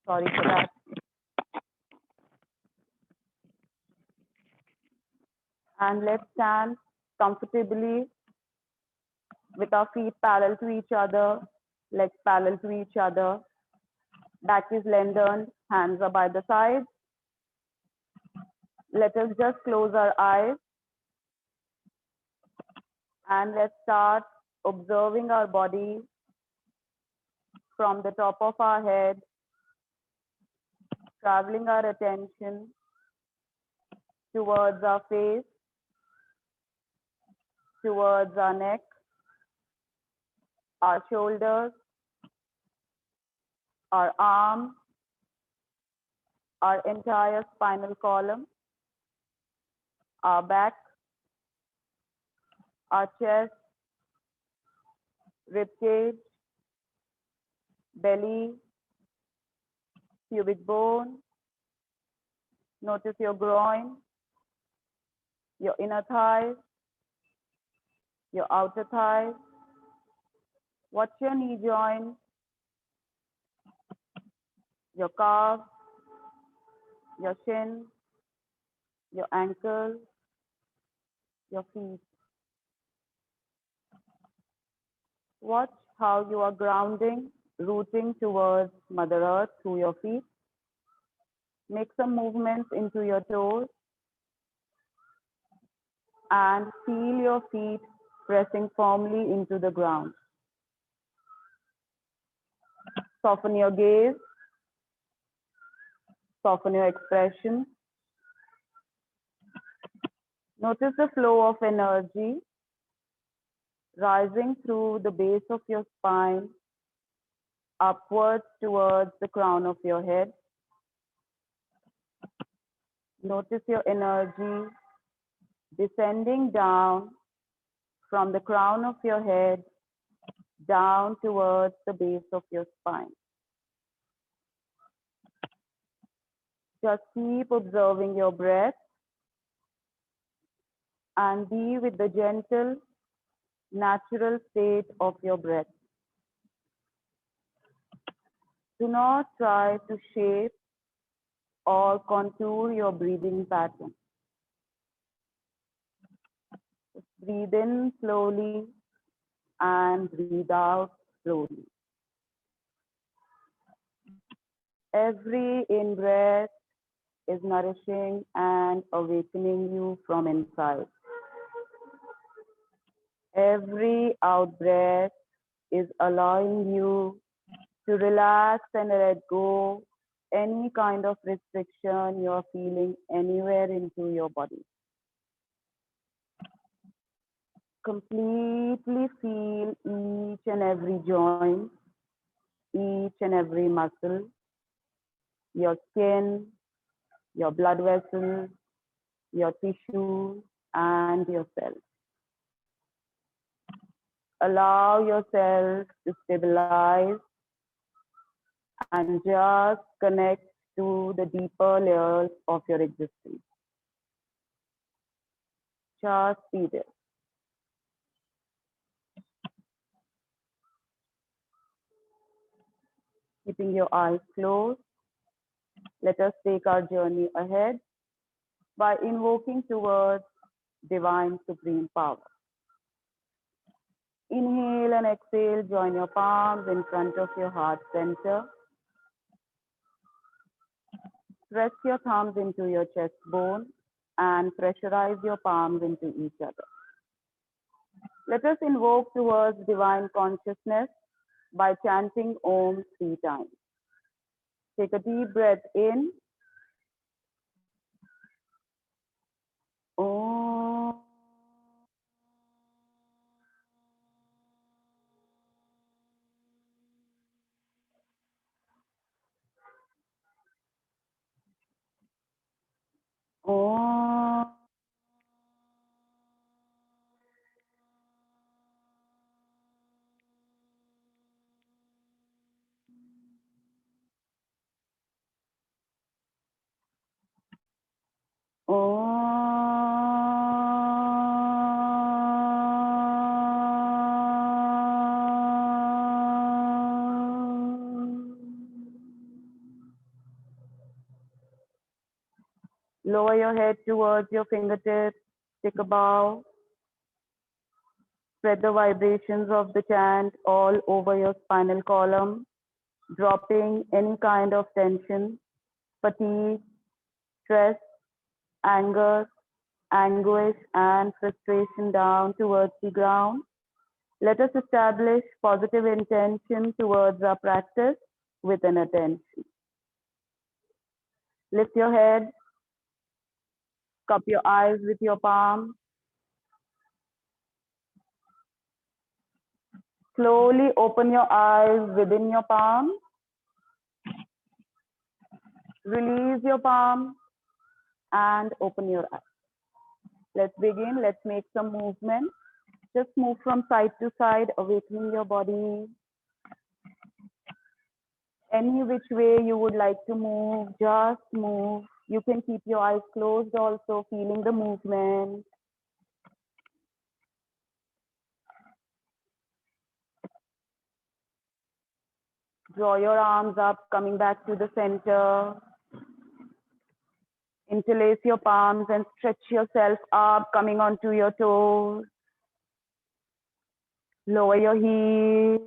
Sorry for that. And let's stand comfortably with our feet parallel to each other, legs parallel to each other. Back is lengthened, hands are by the sides. Let us just close our eyes and let's start observing our body from the top of our head, traveling our attention towards our face, towards our neck, our shoulders, our arms, our entire spinal column, our back, our chest, rib cage, belly, pubic bone. Notice your groin, your inner thighs, your outer thighs. Watch your knee joint, your calf, your shin, your ankle, your feet. Watch how you are grounding, rooting towards Mother Earth through your feet. Make some movements into your toes and feel your feet pressing firmly into the ground. Soften your gaze, soften your expression. Notice the flow of energy rising through the base of your spine, upwards towards the crown of your head. Notice your energy descending down from the crown of your head down towards the base of your spine. Just keep observing your breath and be with the gentle, natural state of your breath. Do not try to shape or contour your breathing pattern. Just breathe in slowly and breathe out slowly. Every in-breath is nourishing and awakening you from inside. Every out-breath is allowing you to relax and let go any kind of restriction you're feeling anywhere into your body. Completely feel each and every joint, each and every muscle, your skin, your blood vessels, your tissues, and your cells. Allow yourself to stabilize and just connect to the deeper layers of your existence. Just be there. Keeping your eyes closed, let us take our journey ahead by invoking towards divine supreme power. Inhale and exhale, join your palms in front of your heart center. Press your thumbs into your chest bone and pressurize your palms into each other. Let us invoke towards divine consciousness by chanting Om 3 times. Take a deep breath in. Om. Om. Om. Lower your head towards your fingertips. Take a bow. Spread the vibrations of the chant all over your spinal column, dropping any kind of tension, fatigue, stress, anger, anguish, and frustration down towards the ground. Let us establish positive intention towards our practice with an attention. Lift your head, cup your eyes with your palm. Slowly open your eyes within your palm. Release your palm and open your eyes. Let's begin. Let's make some movement. Just move from side to side, awakening your body. Any which way you would like to move, just move. You can keep your eyes closed also, feeling the movement. Draw your arms up, coming back to the center. Interlace your palms and stretch yourself up, coming onto your toes. Lower your heels.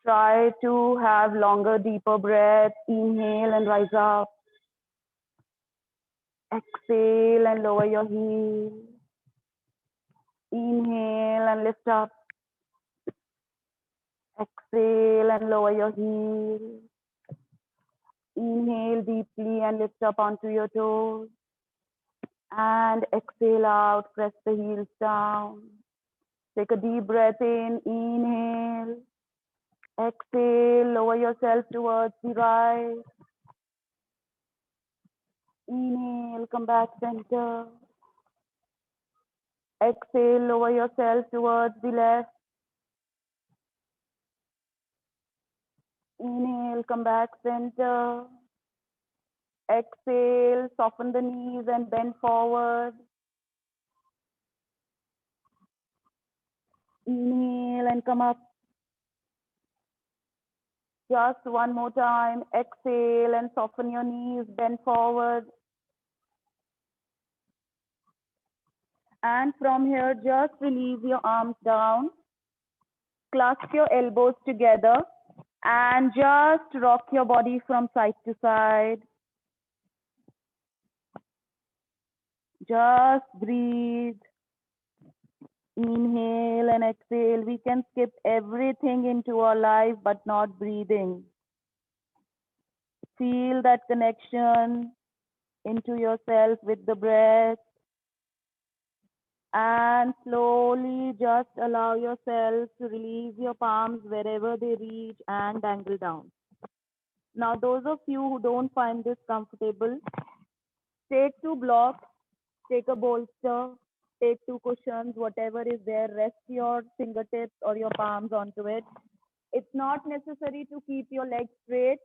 Try to have longer, deeper breaths. Inhale and rise up. Exhale and lower your heels. Inhale and lift up. Exhale and lower your heels. Inhale deeply and lift up onto your toes. And exhale out, press the heels down. Take a deep breath in, inhale. Exhale, lower yourself towards the right. Inhale, come back center. Exhale, lower yourself towards the left. Inhale, come back center. Exhale, soften the knees and bend forward. Inhale and come up. Just one more time. Exhale and soften your knees, bend forward. And from here, just release your arms down. Clasp your elbows together and just rock your body from side to side. Just breathe. Inhale and exhale. We can skip everything into our life, but not breathing. Feel that connection into yourself with the breath. And slowly just allow yourself to release your palms wherever they reach and dangle down. Now, those of you who don't find this comfortable, take two blocks, take a bolster, take two cushions, whatever is there, rest your fingertips or your palms onto it. It's not necessary to keep your legs straight.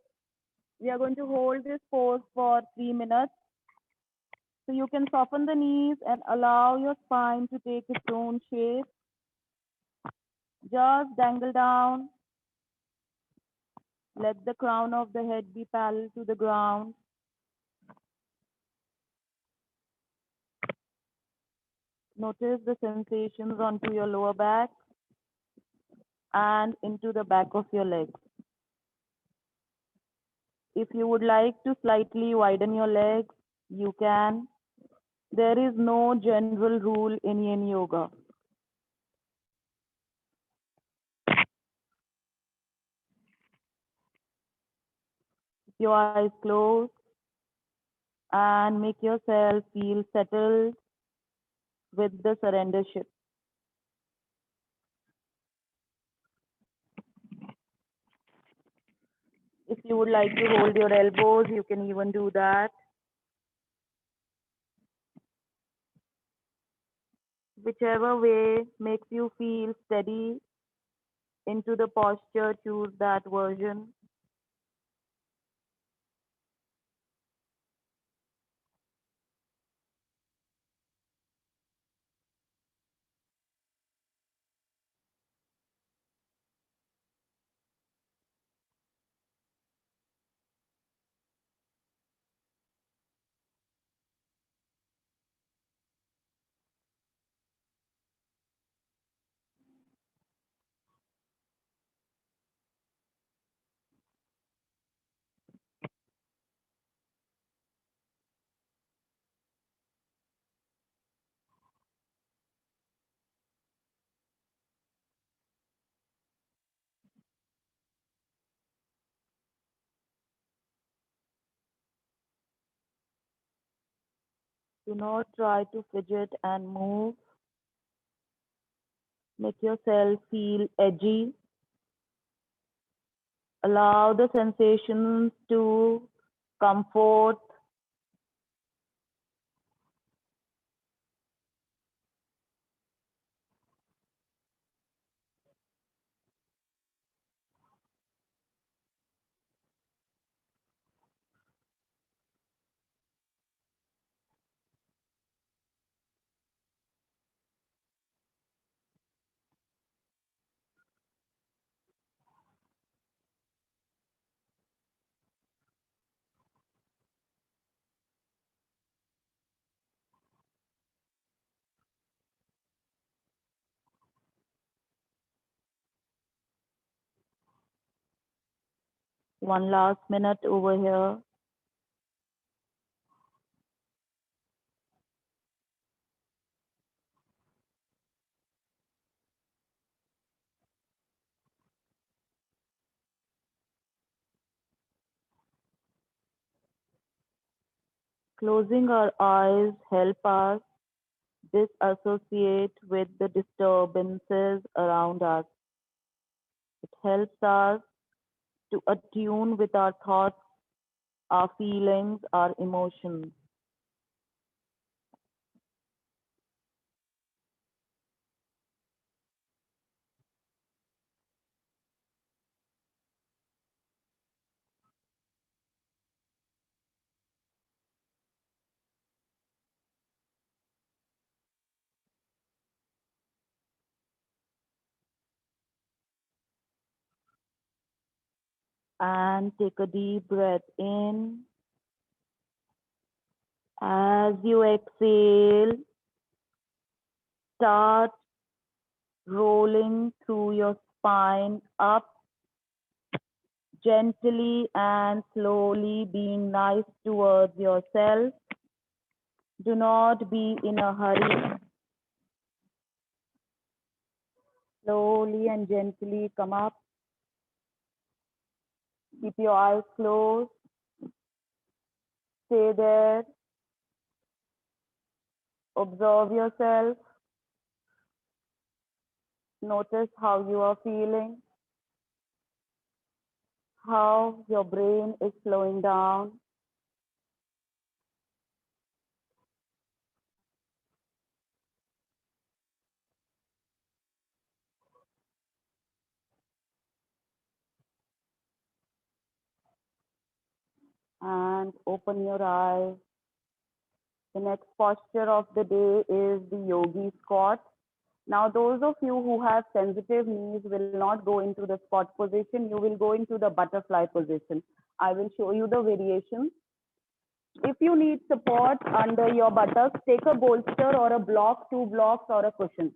We are going to hold this pose for 3 minutes. So you can soften the knees and allow your spine to take its own shape. Just dangle down. Let the crown of the head be parallel to the ground. Notice the sensations onto your lower back and into the back of your legs. If you would like to slightly widen your legs, you can. There is no general rule in Yin Yoga. Keep your eyes closed and make yourself feel settled with the surrender shift. If you would like to hold your elbows, you can even do that. Whichever way makes you feel steady into the posture, choose that version. Do not try to fidget and move. Make yourself feel edgy. Allow the sensations to comfort. One last minute over here. Closing our eyes help us disassociate with the disturbances around us. It helps us to attune with our thoughts, our feelings, our emotions. And take a deep breath in. As you exhale, start rolling through your spine up gently and slowly, being nice towards yourself. Do not be in a hurry. Slowly and gently come up. Keep your eyes closed. Stay there. Observe yourself. Notice how you are feeling, how your brain is slowing down. And open your eyes. The next posture of the day is the yogi squat. Now, those of you who have sensitive knees will not go into the squat position. You will go into the butterfly position. I will show you the variations. If you need support under your buttocks, take a bolster or a block, 2 blocks or a cushion.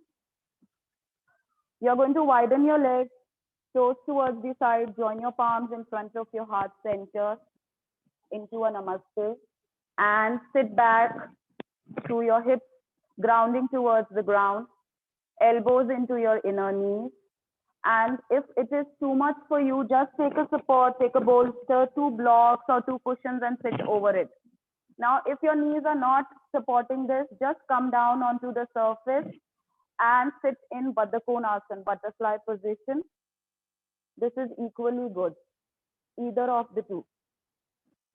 You're going to widen your legs, toes towards the side, join your palms in front of your heart center into a namaste and sit back through your hips, grounding towards the ground, elbows into your inner knees. And if it is too much for you, just take a support, take a bolster, 2 blocks or 2 cushions and sit over it. Now, if your knees are not supporting this, just come down onto the surface and sit in Baddha Konasana, butterfly position. This is equally good, either of the two.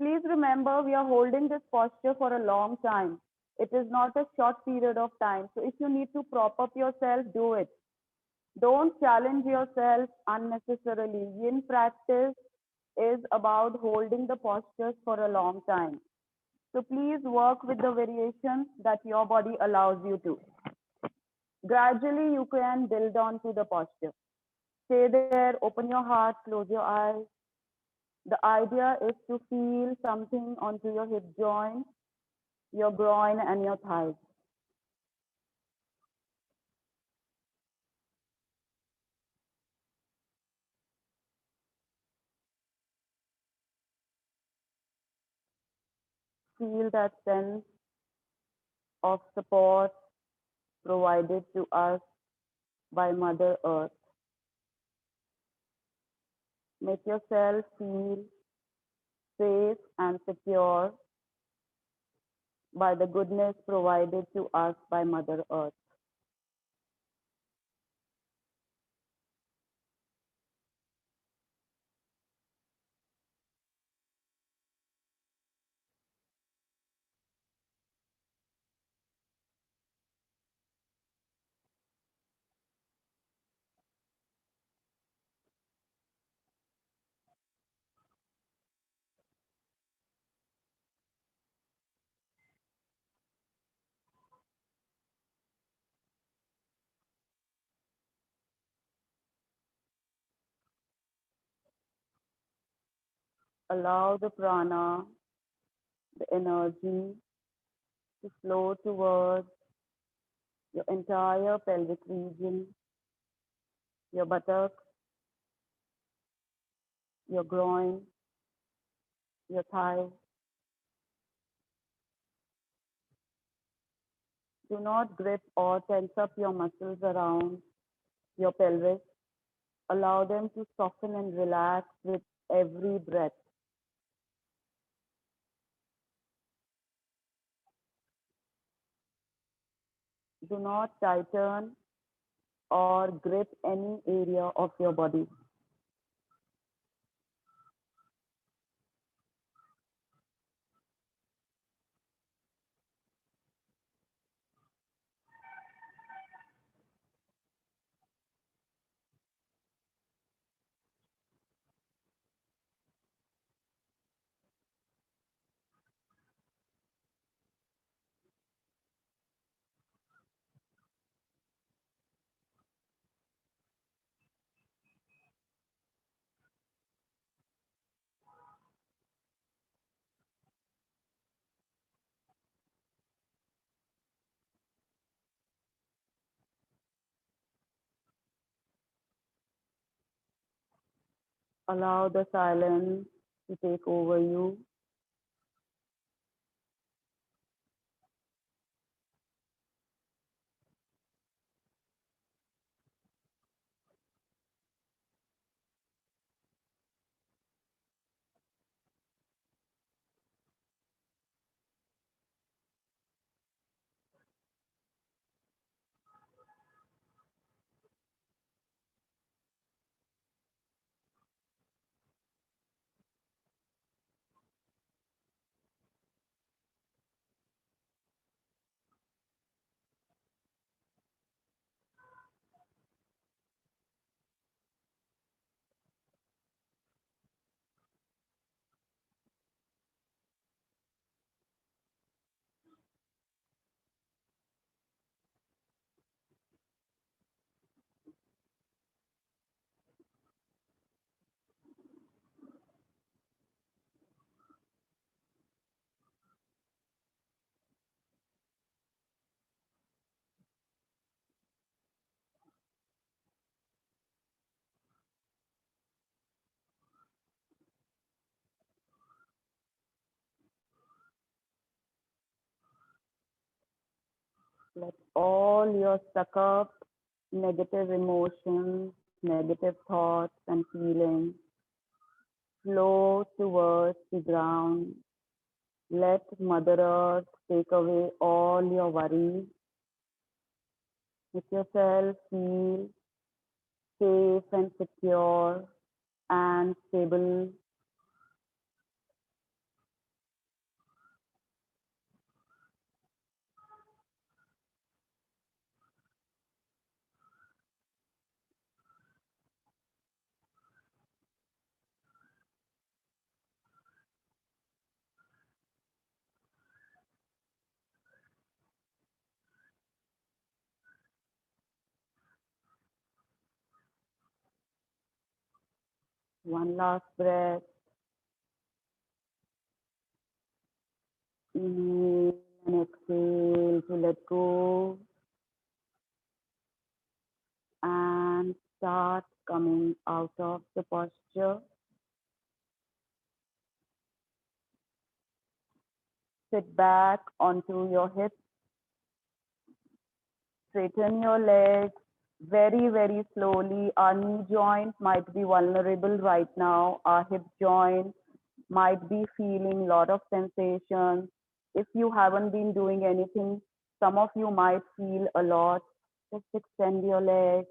Please remember, we are holding this posture for a long time. It is not a short period of time. So if you need to prop up yourself, do it. Don't challenge yourself unnecessarily. Yin practice is about holding the postures for a long time. So please work with the variations that your body allows you to. Gradually, you can build on to the posture. Stay there, open your heart, close your eyes. The idea is to feel something onto your hip joint, your groin, and your thighs. Feel that sense of support provided to us by Mother Earth. Make yourself feel safe and secure by the goodness provided to us by Mother Earth. Allow the prana, the energy, to flow towards your entire pelvic region, your buttocks, your groin, your thighs. Do not grip or tense up your muscles around your pelvis. Allow them to soften and relax with every breath. Do not tighten or grip any area of your body. Allow the silence to take over you. Let all your stuck up negative emotions, negative thoughts, and feelings flow towards the ground. Let Mother Earth take away all your worries. Make yourself feel safe and secure and stable. One last breath. Inhale and exhale to let go and start coming out of the posture. Sit back onto your hips. Straighten your legs very, very slowly. Our knee joint might be vulnerable right now. Our hip joint might be feeling a lot of sensations. if you haven't been doing anything, some of you might feel a lot. Just extend your legs,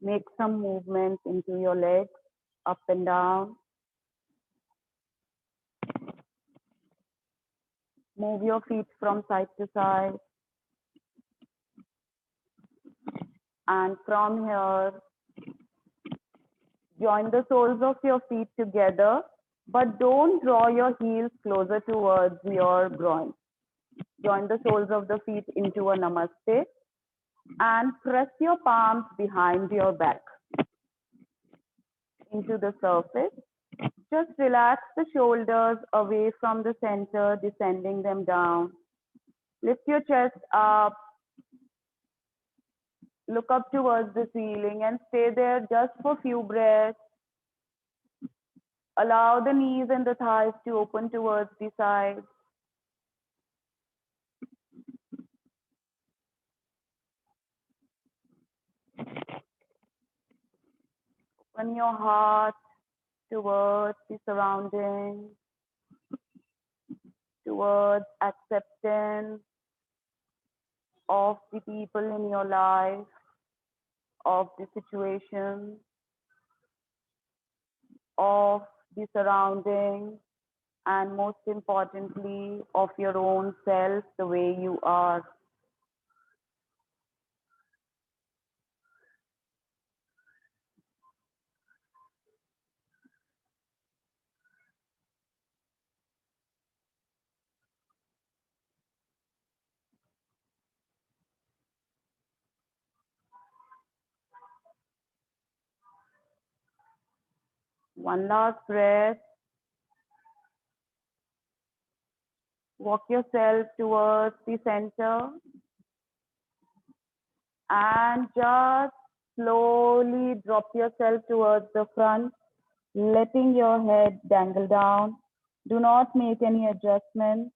make some movements into your legs, up and down. Move your feet from side to side. And from here, join the soles of your feet together, but don't draw your heels closer towards your groin. Join the soles of the feet into a namaste and press your palms behind your back into the surface. Just relax the shoulders away from the center, descending them down. Lift your chest up, look up towards the ceiling and stay there just for a few breaths. Allow the knees and the thighs to open towards the sides. Open your heart towards the surroundings, towards acceptance of the people in your life, of the situation, of the surroundings, and most importantly, of your own self, the way you are. One last breath. Walk yourself towards the center and just slowly drop yourself towards the front, letting your head dangle down. Do not make any adjustments.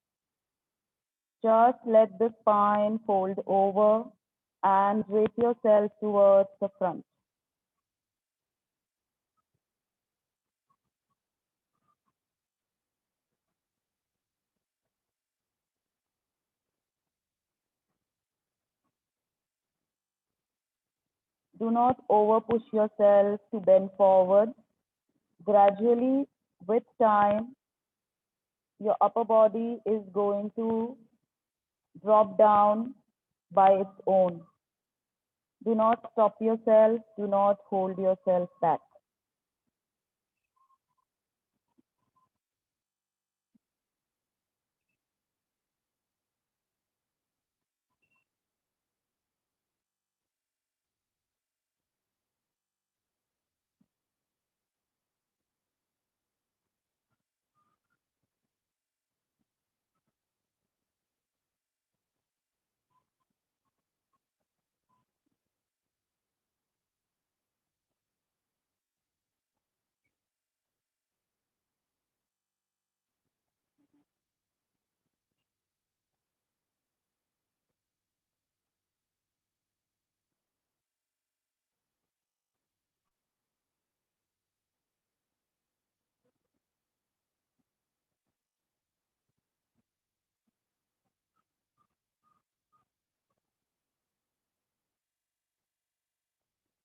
Just let the spine fold over and drape yourself towards the front. Do not over push yourself to bend forward. Gradually, with time, your upper body is going to drop down by its own. Do not stop yourself. Do not hold yourself back.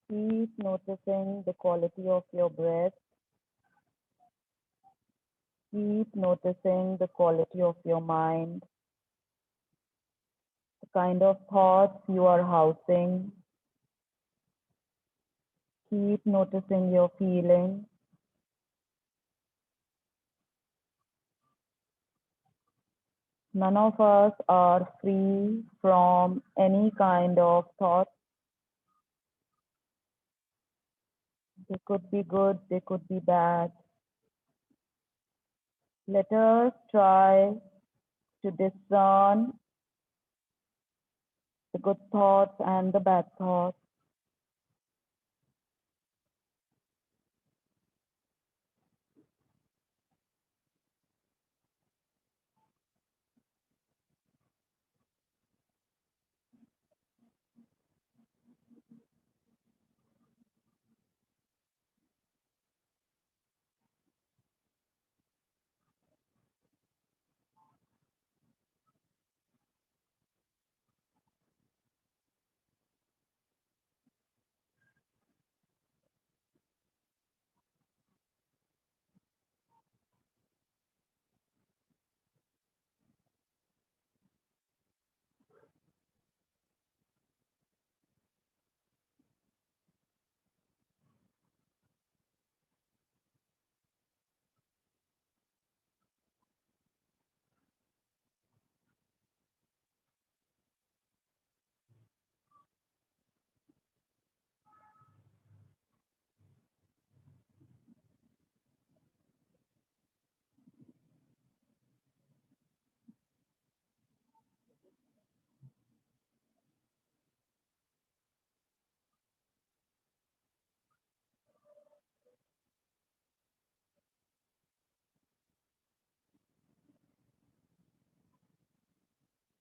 Keep noticing the quality of your breath. Keep noticing the quality of your mind, the kind of thoughts you are housing. Keep noticing your feelings. None of us are free from any kind of thoughts. They could be good, they could be bad. Let us try to discern the good thoughts and the bad thoughts.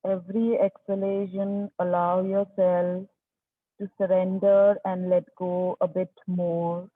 Every exhalation, allow yourself to surrender and let go a bit more.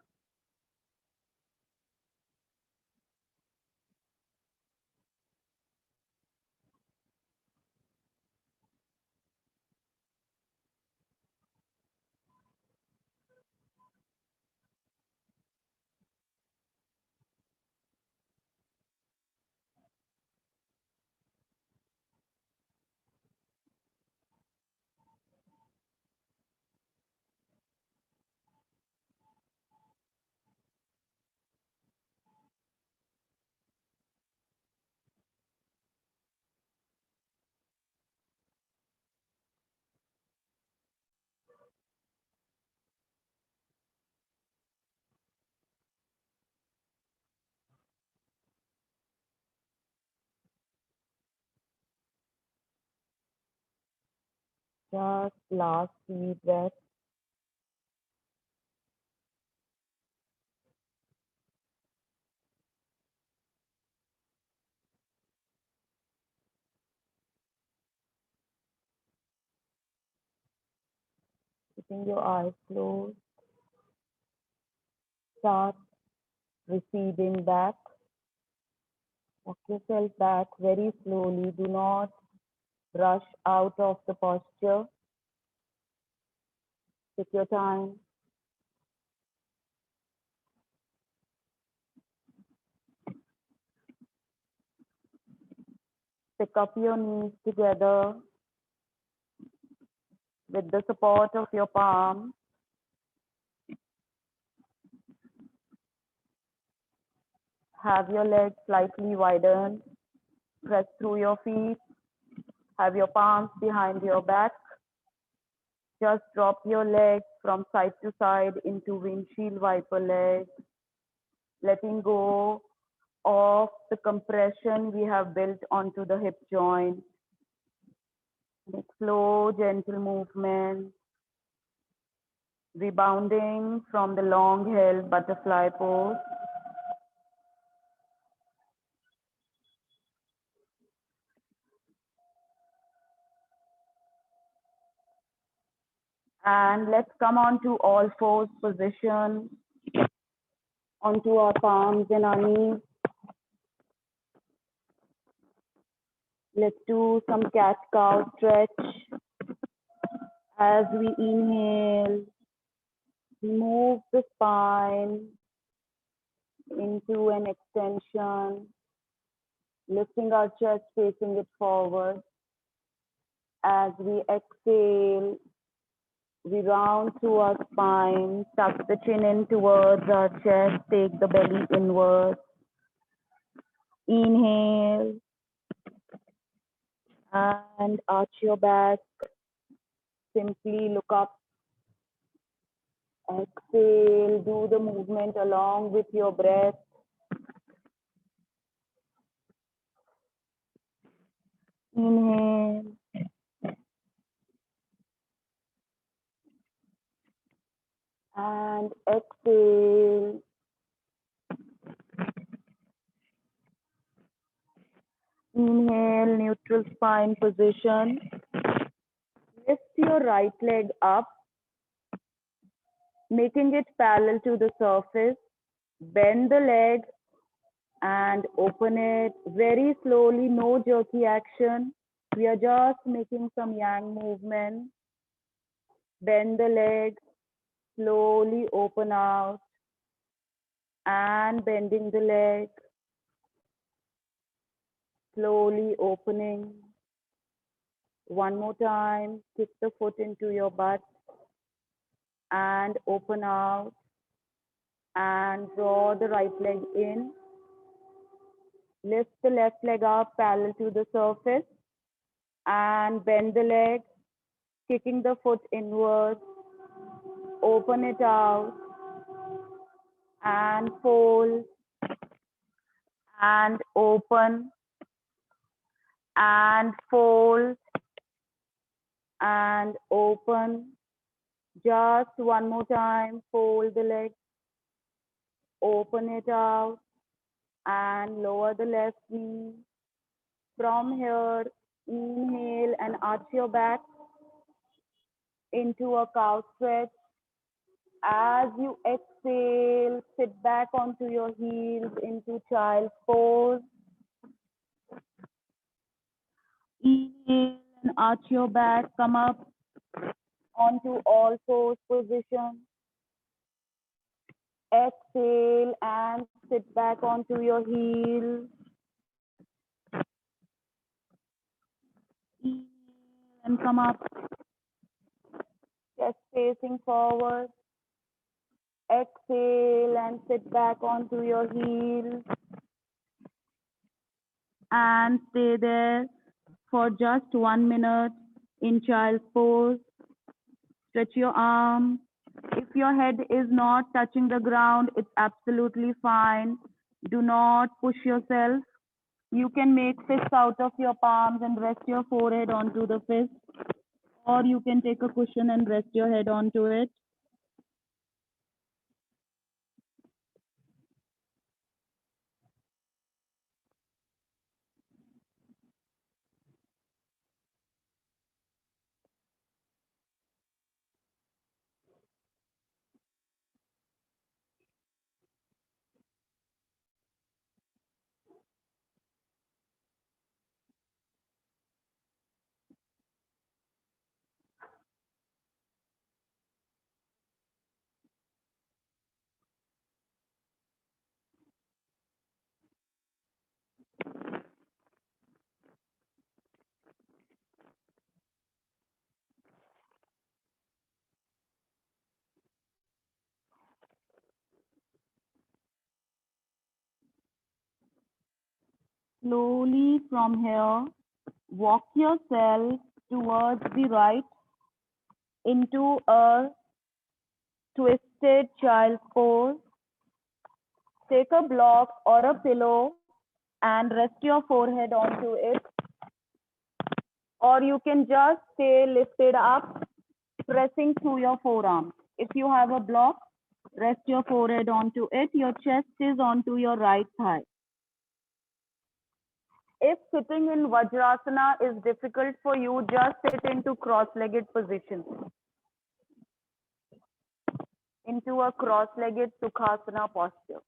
Just last deep breath. Keeping your eyes closed. Start receding back. Walk yourself back very slowly. Do not rush out of the posture. Take your time. Pick up your knees together with the support of your palm. Have your legs slightly widened. Press through your feet. Have your palms behind your back. Just drop your legs from side to side into windshield wiper legs, letting go of the compression we have built onto the hip joint. Make slow, gentle movement, rebounding from the long held butterfly pose. And let's come on to all fours position, onto our palms and our knees. Let's do some cat-cow stretch. As we inhale, move the spine into an extension, lifting our chest, facing it forward. As we exhale, we round through our spine, tuck the chin in towards our chest, take the belly inward. Inhale and arch your back. Simply look up. Exhale, do the movement along with your breath. Inhale. And exhale. Inhale, neutral spine position. Lift your right leg up, making it parallel to the surface. Bend the leg and open it very slowly, no jerky action. We are just making some yang movement. Bend the leg, slowly open out and bending the leg, slowly opening. One more time, kick the foot into your butt and open out and draw the right leg in. Lift the left leg up parallel to the surface and bend the leg, kicking the foot inwards. Open it out and fold and open and fold and open. Just one more time, fold the leg, open it out and lower the left knee. From here, Inhale and arch your back into a cow stretch. As you exhale, sit back onto your heels into child's pose. Inhale and arch your back, come up onto all fours position. Exhale and sit back onto your heels. Inhale and come up, chest facing forward. Exhale and sit back onto your heels. And stay there for just 1 minute in child's pose. Stretch your arms. If your head is not touching the ground, it's absolutely fine. Do not push yourself. You can make fists out of your palms and rest your forehead onto the fist, or you can take a cushion and rest your head onto it. Slowly from here, walk yourself towards the right into a twisted child's pose. Take a block or a pillow and rest your forehead onto it. Or you can just stay lifted up, pressing through your forearms. If you have a block, rest your forehead onto it. Your chest is onto your right thigh. If sitting in Vajrasana is difficult for you, just sit into cross-legged position. Into a cross-legged Sukhasana posture.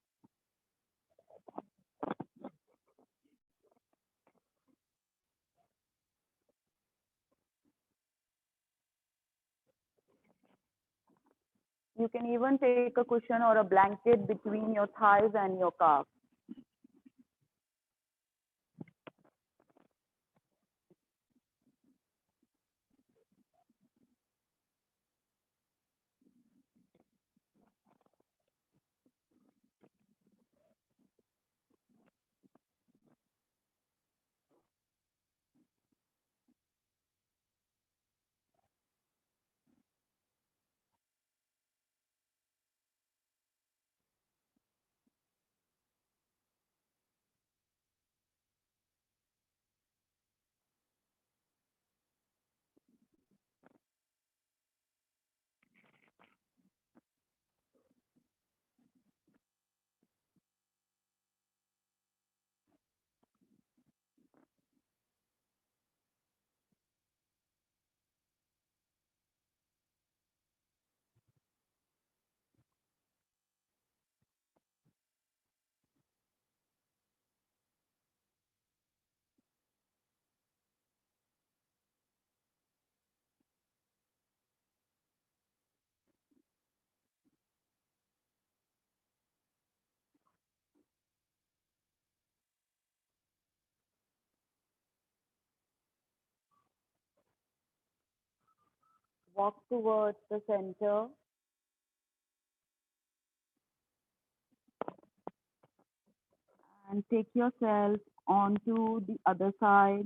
You can even take a cushion or a blanket between your thighs and your calves. Walk towards the center. And take yourself onto the other side,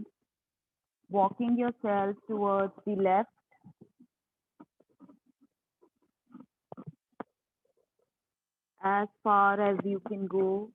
walking yourself towards the left as far as you can go.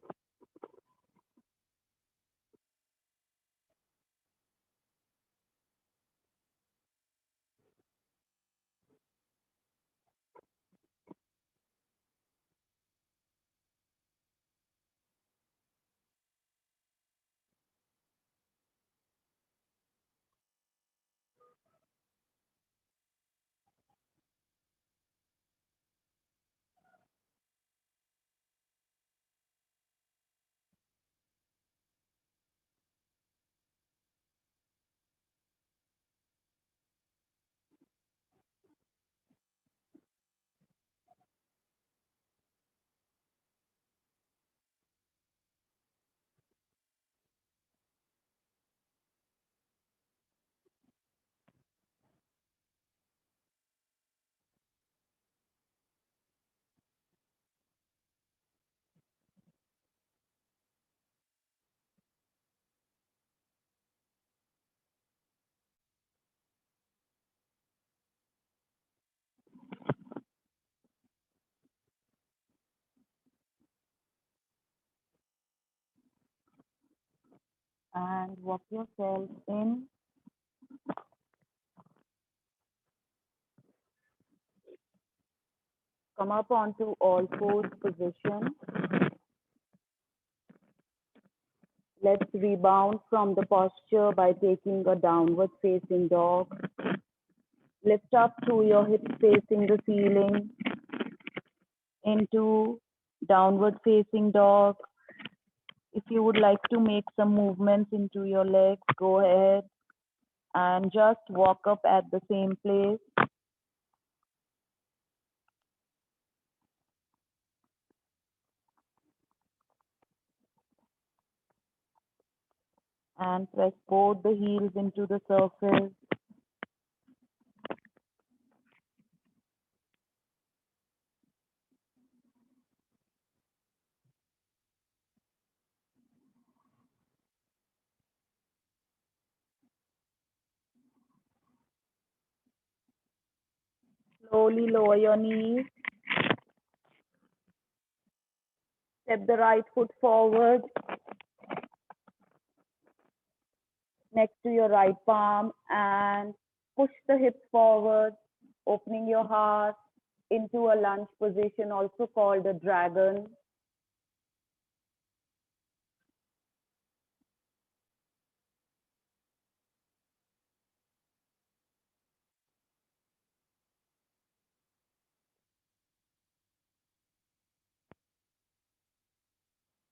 and walk yourself in. Come up onto all fours position. Let's rebound from the posture by taking a downward facing dog. Lift up through your hips facing the ceiling into downward facing dog. If you would like to make some movements into your legs, go ahead and just walk up at the same place. And press both the heels into the surface. Slowly lower your knees. Step the right foot forward next to your right palm and push the hips forward, opening your heart into a lunge position, also called a dragon.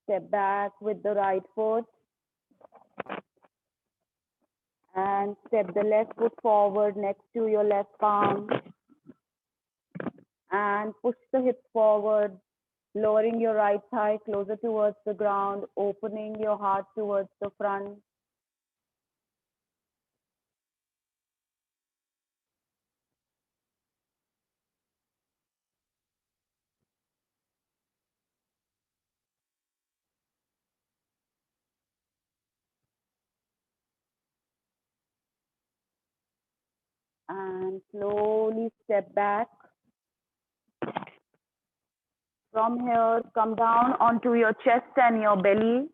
Step back with the right foot and step the left foot forward next to your left palm and push the hips forward, lowering your right thigh closer towards the ground, opening your heart towards the front. And slowly step back. From here, come down onto your chest and your belly.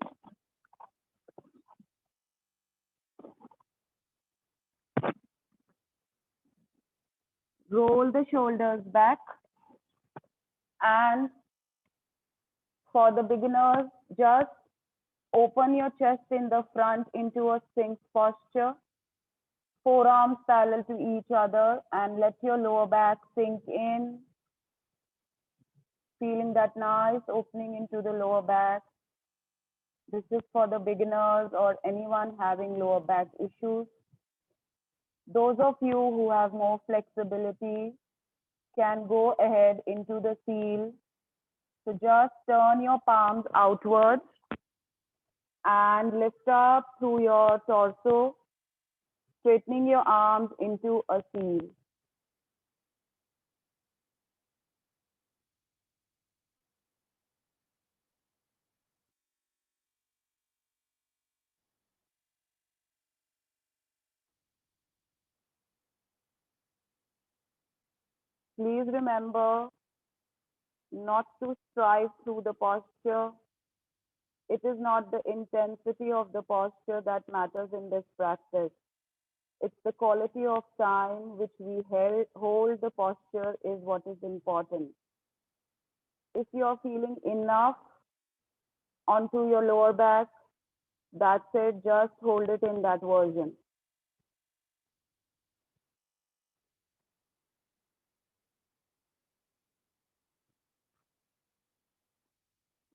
Roll the shoulders back. And for the beginners, just open your chest in the front into a Sphinx posture. Forearms parallel to each other and let your lower back sink in. Feeling that nice opening into the lower back. This is for the beginners or anyone having lower back issues. Those of you who have more flexibility can go ahead into the seal. So just turn your palms outwards and lift up through your torso, straightening your arms into a seal. Please remember not to strive through the posture. It is not the intensity of the posture that matters in this practice. It's the quality of time which we hold the posture is what is important. If you're feeling enough onto your lower back, that's it, just hold it in that version.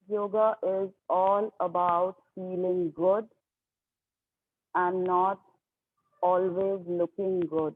Yoga is all about feeling good and not always looking good.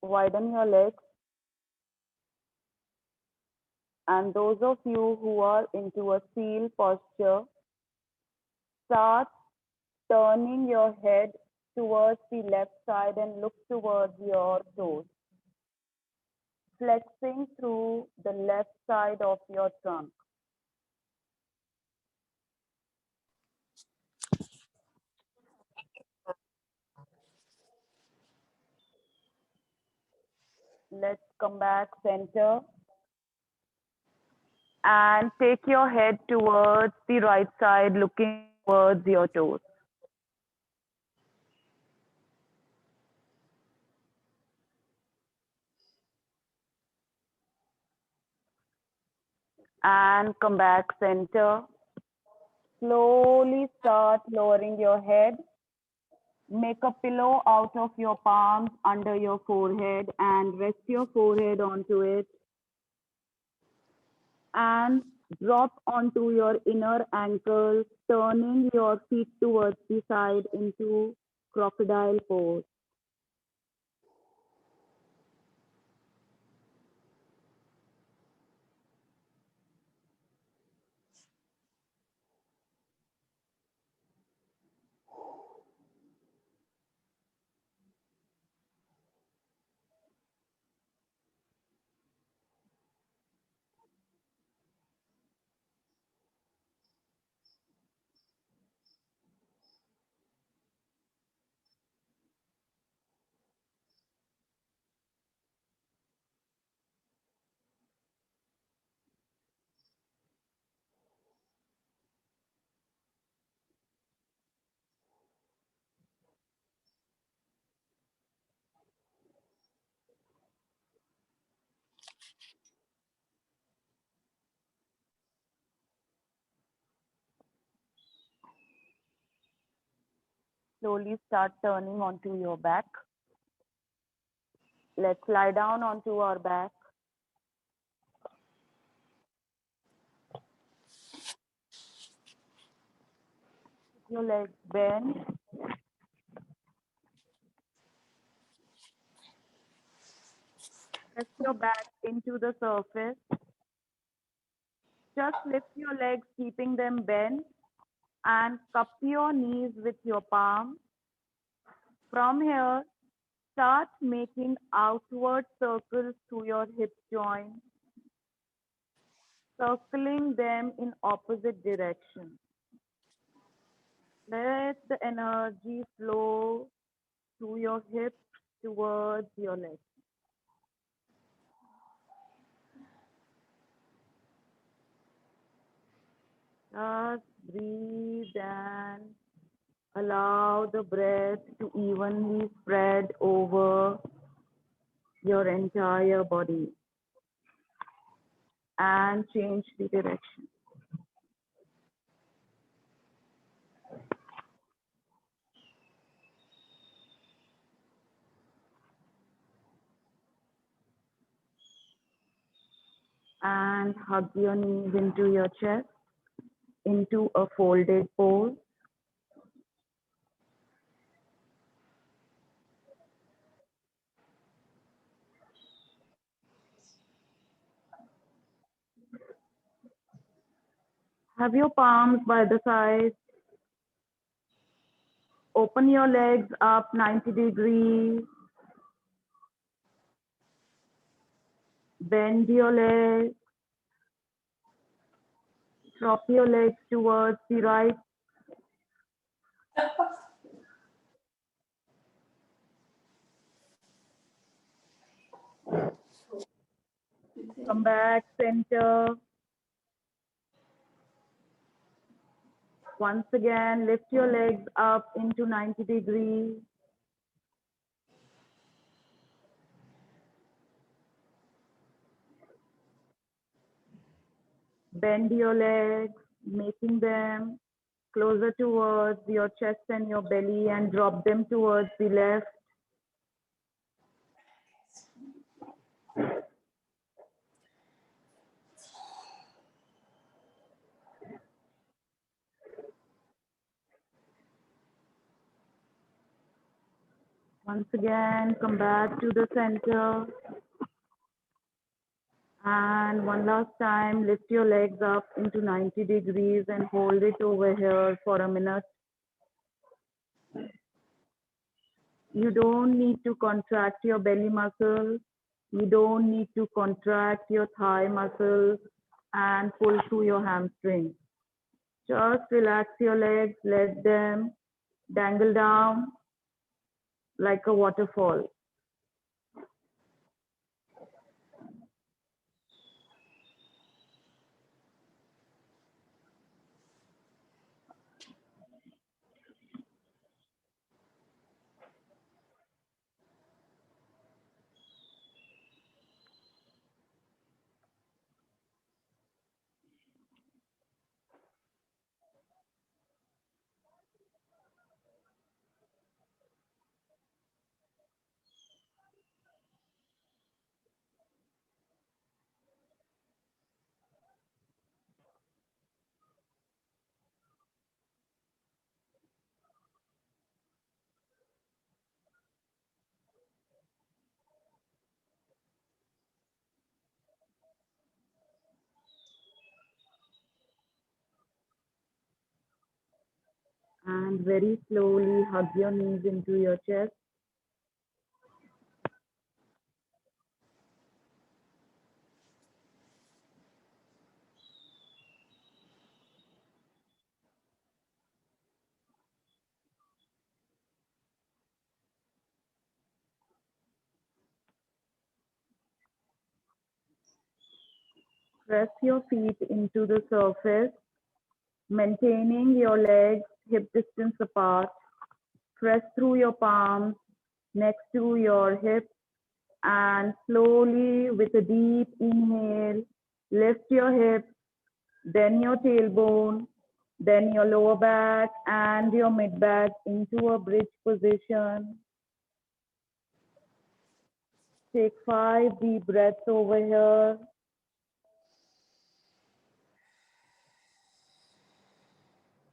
widen your legs. And those of you who are into a seal posture, start turning your head towards the left side and look towards your toes, flexing through the left side of your trunk. Let's come back center and take your head towards the right side, looking towards your toes. And come back center. Slowly start lowering your head. Make a pillow out of your palms under your forehead and rest your forehead onto it. And drop onto your inner ankles, turning your feet towards the side into crocodile pose. Slowly start turning onto your back. Let's lie down onto our back. Your legs bend. Press your back into the surface. Just lift your legs, keeping them bent, and cup your knees with your palms. From here, start making outward circles through your hip joints, circling them in opposite directions. Let the energy flow through your hips towards your legs. Just breathe and allow the breath to evenly spread over your entire body and change the direction. And hug your knees into your chest, into a folded pose. Have your palms by the sides. Open your legs up 90 degrees. Bend your legs. Drop your legs towards the right. Come back center. Once again, lift your legs up into 90 degrees. Bend your legs, making them closer towards your chest and your belly, and drop them towards the left. Once again, come back to the center. And one last time, lift your legs up into 90 degrees and hold it over here for a minute. You don't need to contract your belly muscles. You don't need to contract your thigh muscles and pull through your hamstrings. Just relax your legs, let them dangle down like a waterfall. And very slowly hug your knees into your chest. Press your feet into the surface, maintaining your legs hip distance apart. Press through your palms next to your hips and slowly with a deep inhale, lift your hips, then your tailbone, then your lower back and your mid back into a bridge position. Take 5 deep breaths over here.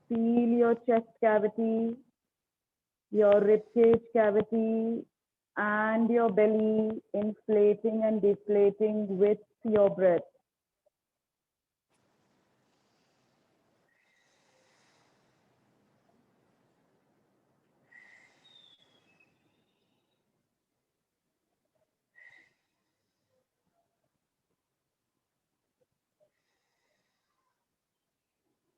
Feel your chest cavity, your ribcage cavity, and your belly inflating and deflating with your breath.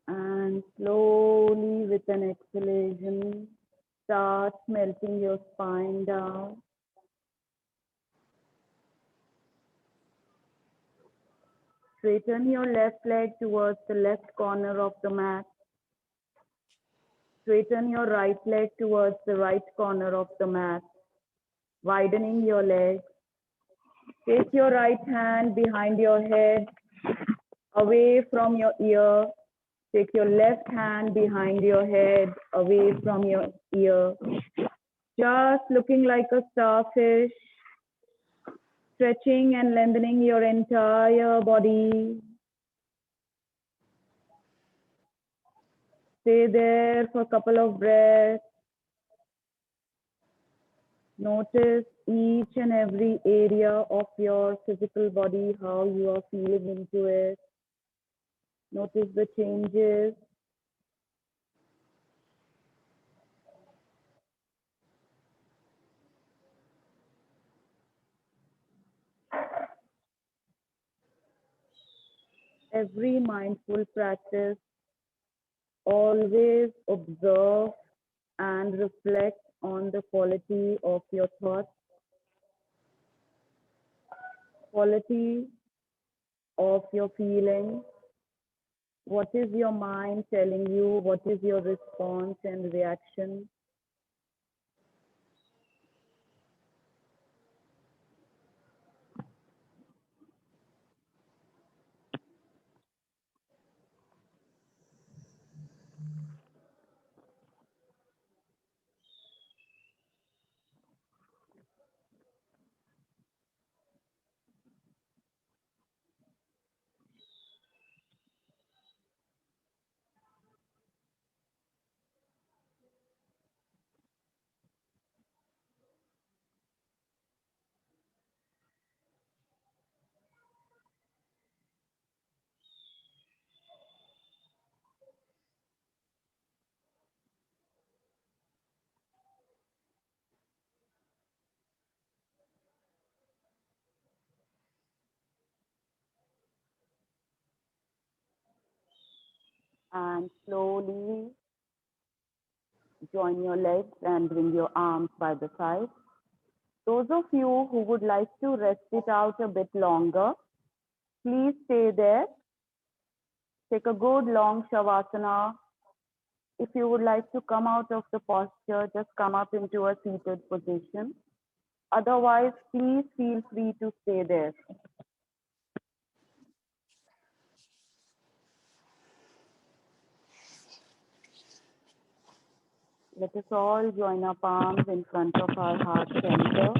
And slowly with an exhalation, start melting your spine down. Straighten your left leg towards the left corner of the mat. Straighten your right leg towards the right corner of the mat, widening your legs. Take your right hand behind your head, away from your ear. Take your left hand behind your head, away from your ear. Just looking like a starfish, stretching and lengthening your entire body. Stay there for a couple of breaths. Notice each and every area of your physical body, how you are feeling into it. Notice the changes. Every mindful practice, always observe and reflect on the quality of your thoughts, quality of your feelings. What is your mind telling you? What is your response and reaction? And slowly join your legs and bring your arms by the side. Those of you who would like to rest it out a bit longer, please stay there. Take a good long Shavasana. If you would like to come out of the posture, just come up into a seated position. Otherwise, please feel free to stay there. Let us all join our palms in front of our heart center.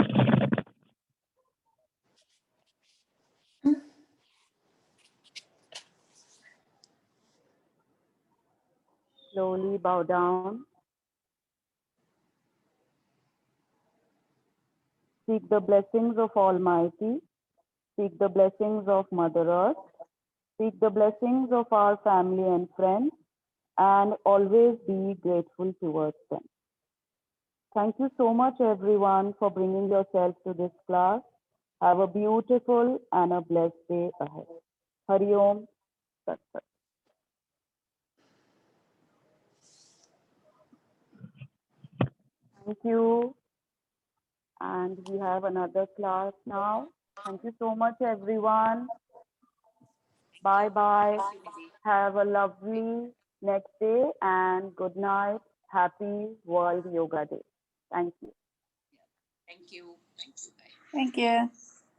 Slowly bow down. Seek the blessings of Almighty. Seek the blessings of Mother Earth. Seek the blessings of our family and friends, and always be grateful towards them. Thank you so much, everyone, for bringing yourself to this class. Have a beautiful and a blessed day ahead. Hari Om. Tat Sat. Thank you. And we have another class now. Thank you so much, everyone. Bye bye. Have a lovely next day and good night. Happy World Yoga Day. Thank you. Thank you. Thank you. Bye. Thank you.